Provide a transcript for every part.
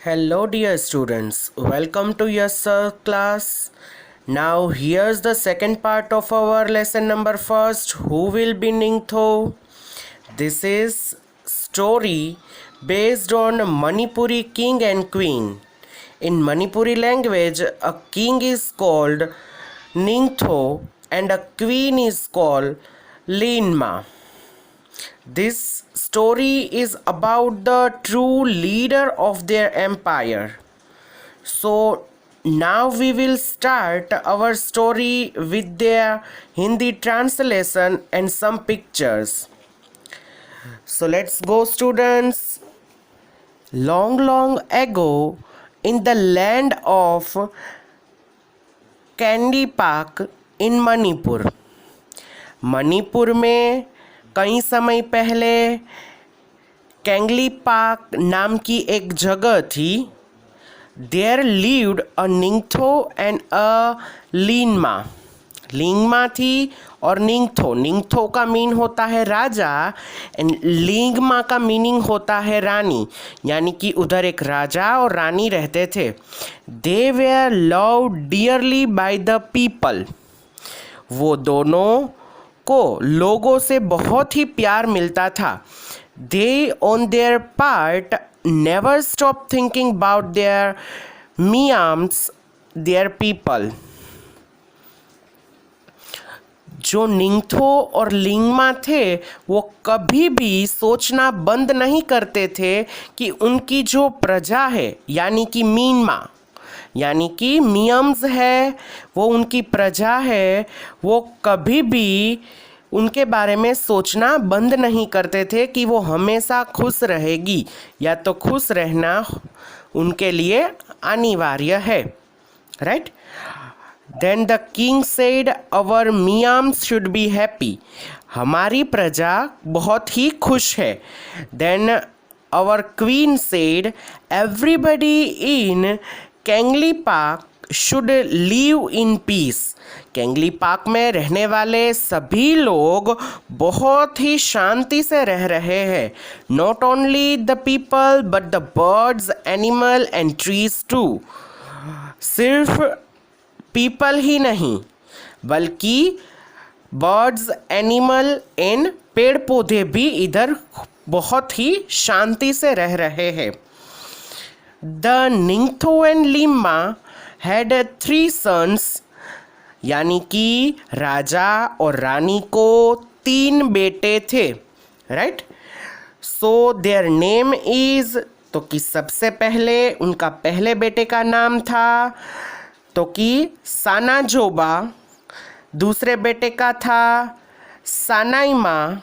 Hello, dear students. Welcome to your sir class. Now, here's the second part of our lesson number first. Who will be Ningtho? This is story based on Manipuri king and queen. In Manipuri language, a king is called Ningtho and a queen is called Linma. This story is about the true leader of their empire. So now we will start our story with their Hindi translation and some pictures. So let's go, students. Long, long ago, in the land of candy park इन मणिपुर, मणिपुर में कई समय पहले कैंगली park नाम की एक जगह थी. There lived a निंगथो एंड अ लीनमा. लिंगमा थी और निंगथो. निंगथो का मीन होता है राजा एंड लिंगमा का मीनिंग होता है रानी, यानी कि उधर एक राजा और रानी रहते थे. They were loved dearly by the people. वो दोनों को लोगों से बहुत ही प्यार मिलता था. They on their part never stop thinking about their miyams, their people. जो निंगथो और लिंगमा थे वो कभी भी सोचना बंद नहीं करते थे कि उनकी जो प्रजा है यानी कि मीनमा यानी कि मियम्स है, वो उनकी प्रजा है, वो कभी भी उनके बारे में सोचना बंद नहीं करते थे कि वो हमेशा खुश रहेगी या तो खुश रहना उनके लिए अनिवार्य है. Right. Then the king said our miyams should be happy. हमारी प्रजा बहुत ही खुश है. Then our queen said everybody in Kangleipak should live in peace. Kangleipak में रहने वाले सभी लोग बहुत ही शांति से रह रहे हैं. Not only the people but the birds, animal and trees too. सिर्फ पीपल ही नहीं बल्कि बर्ड्स, एनिमल एंड पेड़ पौधे भी इधर बहुत ही शांति से रह रहे हैं. The ningthou and leima had 3 sons. यानी कि राजा और रानी को 3 बेटे थे. Right. So their name is, तो कि सबसे पहले उनका पहले बेटे का नाम था तो कि सानाजोबा. दूसरे बेटे का था सानाइमा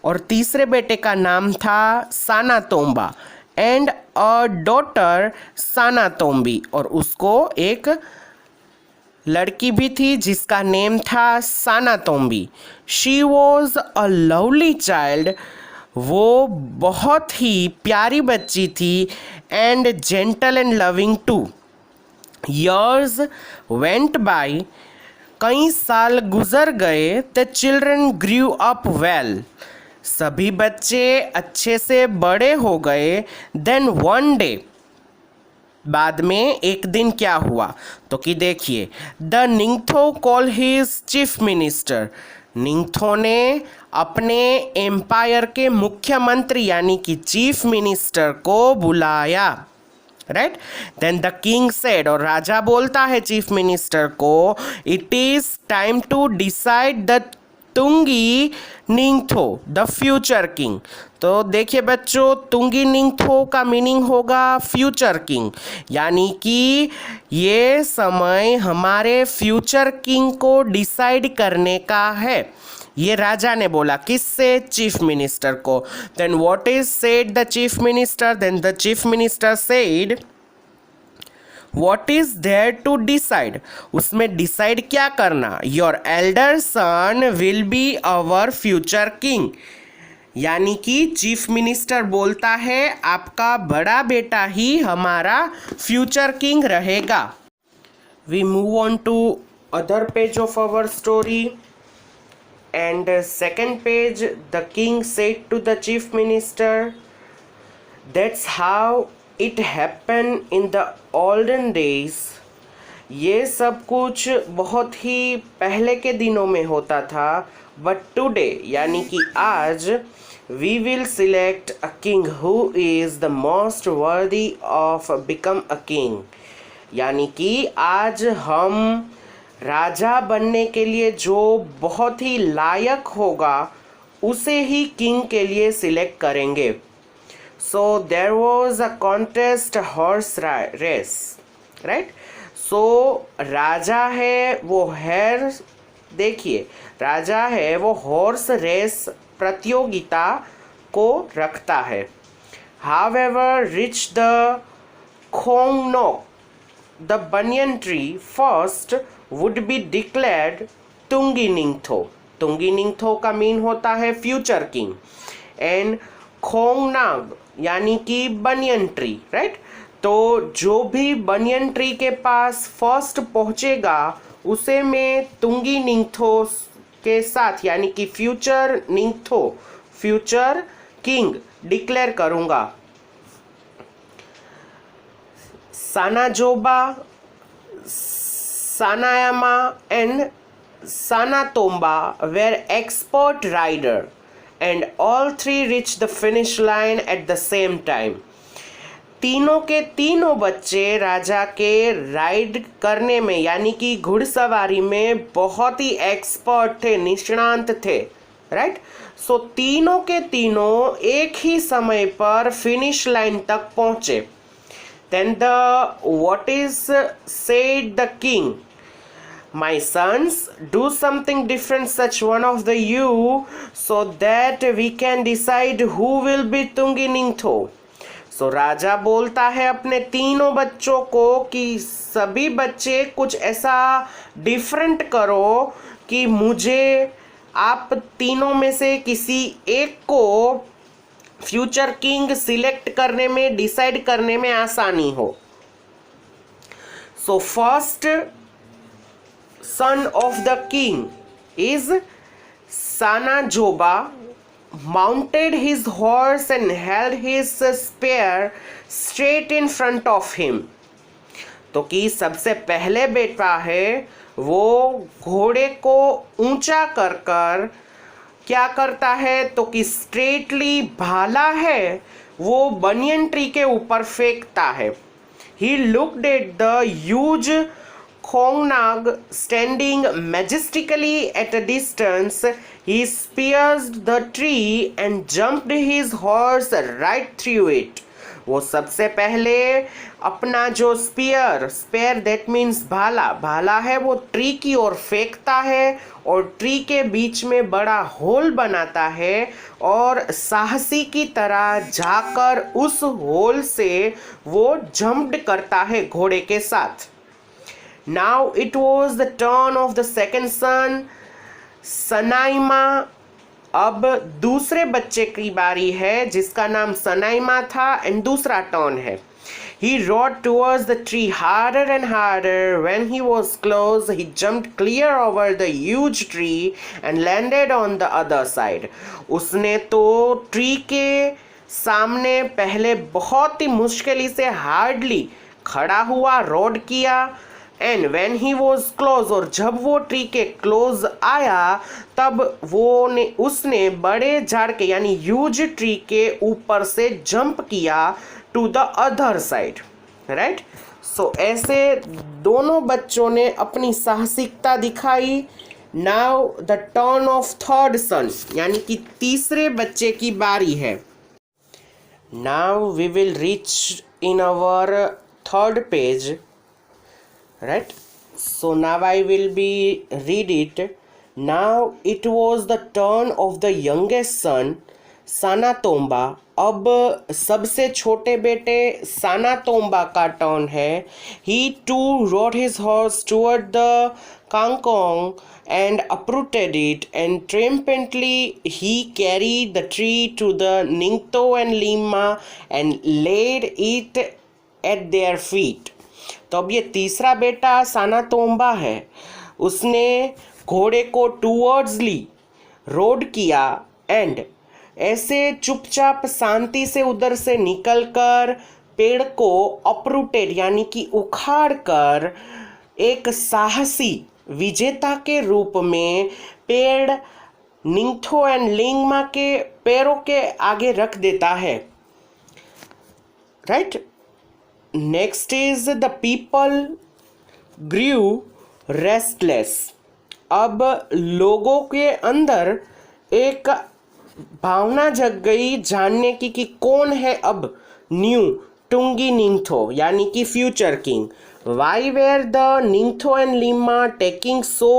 और तीसरे बेटे का नाम था सानातोम्बा एंड अ डॉटर सानातोम्बी. और उसको एक लड़की भी थी जिसका नेम था Sanatombi. She was a lovely child. वो बहुत ही प्यारी बच्ची थी and gentle and loving too. Years went by. कई साल गुजर गए. The children grew up well. सभी बच्चे अच्छे से बड़े हो गए. Then one day, बाद में एक दिन क्या हुआ तो कि देखिए, the ningthou call his chief minister. Ningthou ने अपने एम्पायर के मुख्यमंत्री यानी कि चीफ मिनिस्टर को बुलाया. Right. Then the king said, और राजा बोलता है चीफ मिनिस्टर को, it is time to decide the tungi ningthou the future king. तो देखिए बच्चों, तुंगी निंगथो का मीनिंग होगा फ्यूचर किंग, यानी कि ये समय हमारे फ्यूचर किंग को डिसाइड करने का है. ये राजा ने बोला. किससे? चीफ मिनिस्टर को. Then what is said the chief minister? Then the chief minister said, what is there to decide? उसमें डिसाइड क्या करना? Your elder son will be our future king. यानी कि चीफ मिनिस्टर बोलता है आपका बड़ा बेटा ही हमारा फ्यूचर किंग रहेगा. We move on to other page of our story. And second page, the king said to the chief minister, that's how it happen in the olden days, ये सब कुछ बहुत ही पहले के दिनों में होता था। बट टुडे यानी कि आज, we will select a king who is the most worthy of become a king, यानी कि आज हम राजा बनने के लिए जो बहुत ही लायक होगा उसे ही किंग के लिए सिलेक्ट करेंगे। So there was a contest horse race, right. So राजा है वो हेर, देखिए राजा है वो हॉर्स रेस प्रतियोगिता को रखता है। हाउएवर रिच द खोंगनोक the banyan tree first would be declared tungi ningthou. Tungi ningthou का मीन होता है फ्यूचर किंग, एंड खोंगनाग यानी कि बनियन ट्री, राइट। तो जो भी बनियन ट्री के पास फर्स्ट पहुंचेगा उसे मैं तुंगी निंगथो के साथ यानी कि फ्यूचर निंगथो, फ्यूचर किंग डिक्लेयर करूंगा। सानाजोबा, सानायामा and सानातोम्बा were expert rider and all three reached the finish line at the same time. तीनों के तीनों बच्चे राजा के राइड करने में यानी कि घुड़सवारी में बहुत ही एक्सपर्ट थे, निष्णांत थे, राइट। सो तीनों के तीनों एक ही समय पर फिनिश लाइन तक पहुंचे। Then the what is said the king, my sons, do something different, such one of the you, so that we can decide who will be Tungi Ningtho. सो राजा बोलता है अपने तीनों बच्चों को कि सभी बच्चे कुछ ऐसा डिफरेंट करो कि मुझे आप तीनों में से किसी एक को फ्यूचर किंग सिलेक्ट करने में, डिसाइड करने में आसानी हो। So first son of the king is Sanajoba mounted his horse and held his spear straight in front of him. तो कि सबसे पहले बेटा है वो घोड़े को ऊंचा कर कर क्या करता है, तो कि स्ट्रेटली भाला है वो बनियन ट्री के ऊपर फेंकता है। He looked at the huge Khongnag standing majestically at a distance. He pierced the tree and jumped his horse right through it. वो सबसे पहले अपना जो स्पेयर दैट मीन्स भाला है वो ट्री की ओर फेंकता है और ट्री के बीच में बड़ा होल बनाता है और साहसी की तरह जाकर उस होल से वो जंप्ड करता है घोड़े के साथ। Now it was the turn of the second son, सनाइमा। अब दूसरे बच्चे की बारी है जिसका नाम सनाइमा था एंड दूसरा टर्न है। He rode towards the tree harder and harder. When he was close, he jumped clear over the huge tree and landed on the other side. उसने तो ट्री के सामने पहले बहुत ही मुश्किल से हार्डली खड़ा हुआ, रोड किया, and when he was close, और जब वो ट्री के क्लोज आया तब उसने बड़े झाड़ के यानी ह्यूज ट्री के ऊपर से जंप किया to the other side, right. So ऐसे दोनों बच्चों ने अपनी साहसिकता दिखाई। Now the turn of third son, यानी कि तीसरे बच्चे की बारी है। Now we will reach in our third page, right? So now I will be read it. Now it was the turn of the youngest son, सानातोम्बा। अब सबसे छोटे बेटे सानातोम्बा का टर्न है। He too rode his horse toward the kangkong and uprooted it, and triumphantly he carried the tree to the Ningto and Lima and laid it at their feet. तो अब ये तीसरा बेटा सानातोम्बा है, उसने घोड़े को टूवर्ड्सली रोड किया एंड ऐसे चुपचाप शांति से उधर से निकलकर पेड़ को अपरूटेड यानी कि उखाड़ कर एक साहसी विजेता के रूप में पेड़ निंगथो एंड लिंगमा के पैरों के आगे रख देता है, right. Next is the people grew restless. अब लोगों के अंदर एक भावना जग गई जानने की कि कौन है अब न्यू टुंगी निंगथो यानी कि future king. Why were the ningthou and leima taking so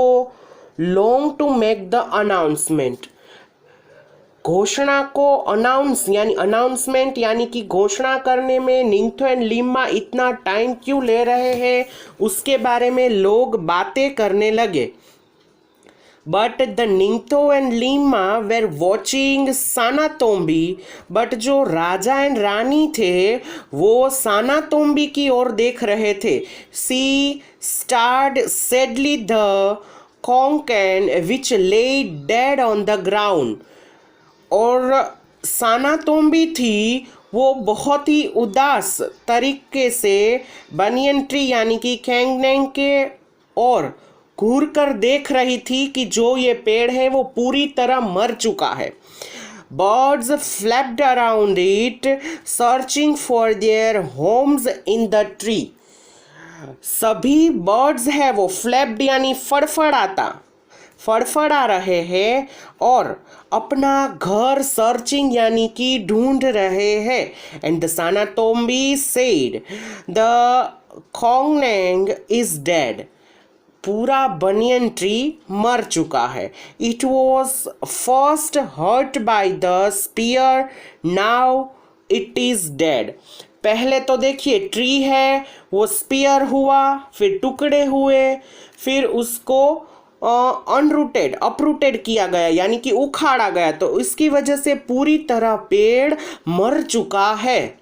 long to make the announcement. घोषणा को अनाउंसमेंट यानी कि घोषणा करने में निंगथो एंड लिमा इतना टाइम क्यों ले रहे हैं, उसके बारे में लोग बातें करने लगे। But the ningthou and Lima were watching Sanatombi. But जो राजा एंड रानी थे वो सानातोम्बी की ओर देख रहे थे। सी स्टार्ड सैडली द कॉन्कैन विच ले डेड ऑन द ग्राउंड। और सानातोम्बी थी वो बहुत ही उदास तरीके से बनियन ट्री यानी कि कैंगनेंग के और घूर कर देख रही थी कि जो ये पेड़ है वो पूरी तरह मर चुका है। Birds flapped around it searching for their homes in the tree. सभी बर्ड्स है वो फ्लैप्ड यानी फड़फड़ा रहे हैं और अपना घर सर्चिंग यानी कि ढूंढ रहे हैं। And the Sanatombi said the Kongneng is dead. पूरा बनियन ट्री मर चुका है। It was first hurt by the spear, now it is dead. पहले तो देखिए ट्री है वो स्पीयर हुआ, फिर टुकड़े हुए, फिर उसको अपरूटेड किया गया यानी कि उखाड़ा गया, तो इसकी वजह से पूरी तरह पेड़ मर चुका है,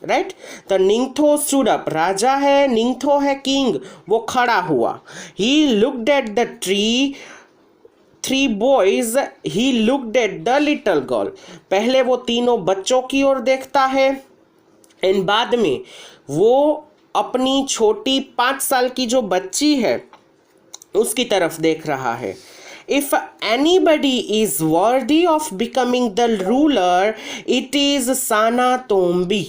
राइट। तो निंगथो स्टूड अप, राजा है, निंगथो है किंग, वो खड़ा हुआ। He looked at the tree, three boys, he looked at the little girl. पहले वो तीनों बच्चों की ओर देखता है एंड बाद में वो अपनी छोटी 5 साल की जो बच्ची है उसकी तरफ देख रहा है। If anybody is worthy of becoming the ruler it is Sanatombi,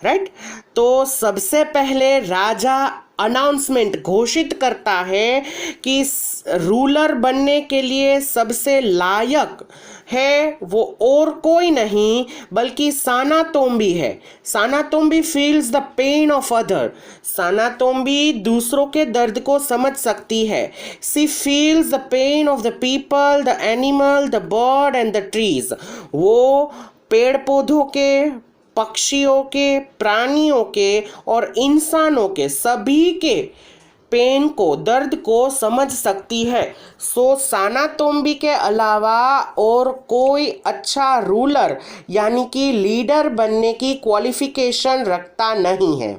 right. तो सबसे पहले राजा अनाउंसमेंट घोषित करता है कि रूलर बनने के लिए सबसे लायक है वो और कोई नहीं बल्कि सानातोम्बी है। Sanatombi feels the pain of other. Sanatombi दूसरों के दर्द को समझ सकती है। She feels the pain of the people, the animal, the bird and the trees. वो पेड़ पौधों के, पक्षियों के, प्राणियों के और इंसानों के सभी के पेन को, दर्द को समझ सकती है। सो सानातोम्बी के अलावा और कोई अच्छा रूलर यानी कि लीडर बनने की क्वालिफिकेशन रखता नहीं है।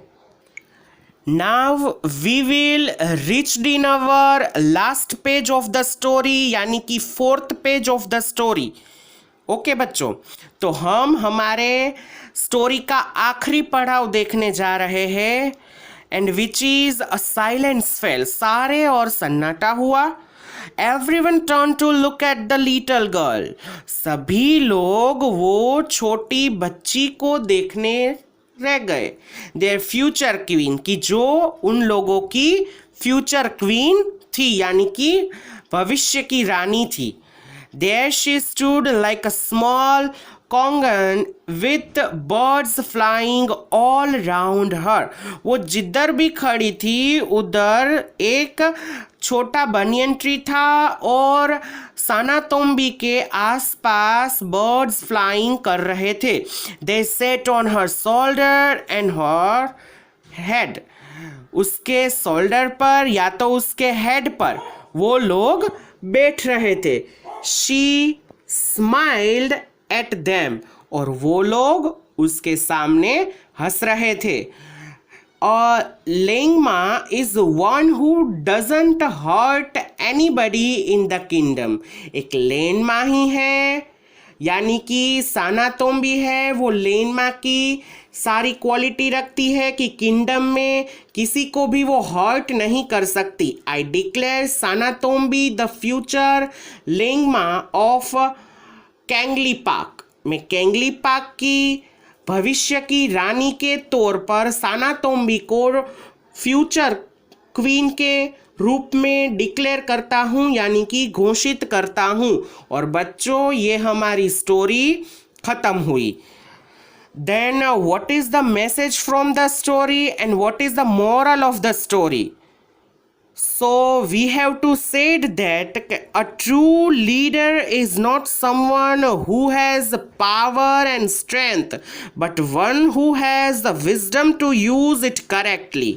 Now we will reach in our last page of the story यानी कि 4th page of the story. Okay बच्चों, तो हम हमारे स्टोरी का आखिरी पड़ाव देखने जा रहे हैं and which is a silence fell. सारे और सन्नाटा हुआ। Everyone turn to look at the little girl. सभी लोग वो छोटी बच्ची को देखने रह गए। देयर फ्यूचर क्वीन, की जो उन लोगों की फ्यूचर क्वीन थी यानी कि भविष्य की रानी थी। There she stood like a small congan with birds flying all round her. वो जिधर भी खड़ी थी उधर एक छोटा बनियन ट्री था और सानातोम्बी के आसपास बर्ड्स फ्लाइंग कर रहे थे। They sat on her shoulder and her head. उसके शोल्डर पर या तो उसके हेड पर वो लोग बैठ रहे थे। She smiled at them. और वो लोग उसके सामने हंस रहे थे। और लेंगमा is one who doesn't hurt anybody in the kingdom. एक लेंगमा ही है यानी कि सानातोम्बी है, वो लेंगमा की सारी क्वालिटी रखती है कि किंगडम में किसी को भी वो हर्ट नहीं कर सकती। I declare Sanatombi the future लिंगमा ऑफ कैंगलीपाक। मैं कैंगलीपाक की भविष्य की रानी के तौर पर सानातोम्बी को फ्यूचर क्वीन के रूप में डिक्लेयर करता हूँ, यानी कि घोषित करता हूँ। और बच्चों, ये हमारी स्टोरी खत्म हुई। Then what is the message from the story and what is the moral of the story? So we have to say that a true leader is not someone who has power and strength, but one who has the wisdom to use it correctly.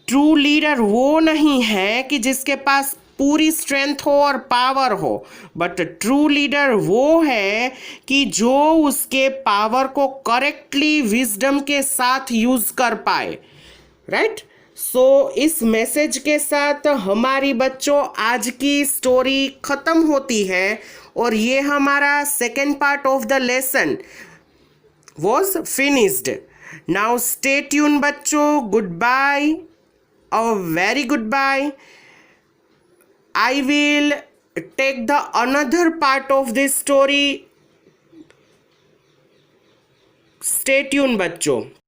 True leader वो नहीं है कि जिसके पास पूरी strength हो और power हो, but true leader वो है कि जो उसके पावर को करेक्टली विजडम के साथ यूज कर पाए। राइट? सो इस मैसेज के साथ हमारी बच्चों आज की स्टोरी खत्म होती है और ये हमारा second part of the lesson was finished. Now stay tune बच्चों। Goodbye, a very goodbye. I will take the another part of this story. Stay tuned बच्चों।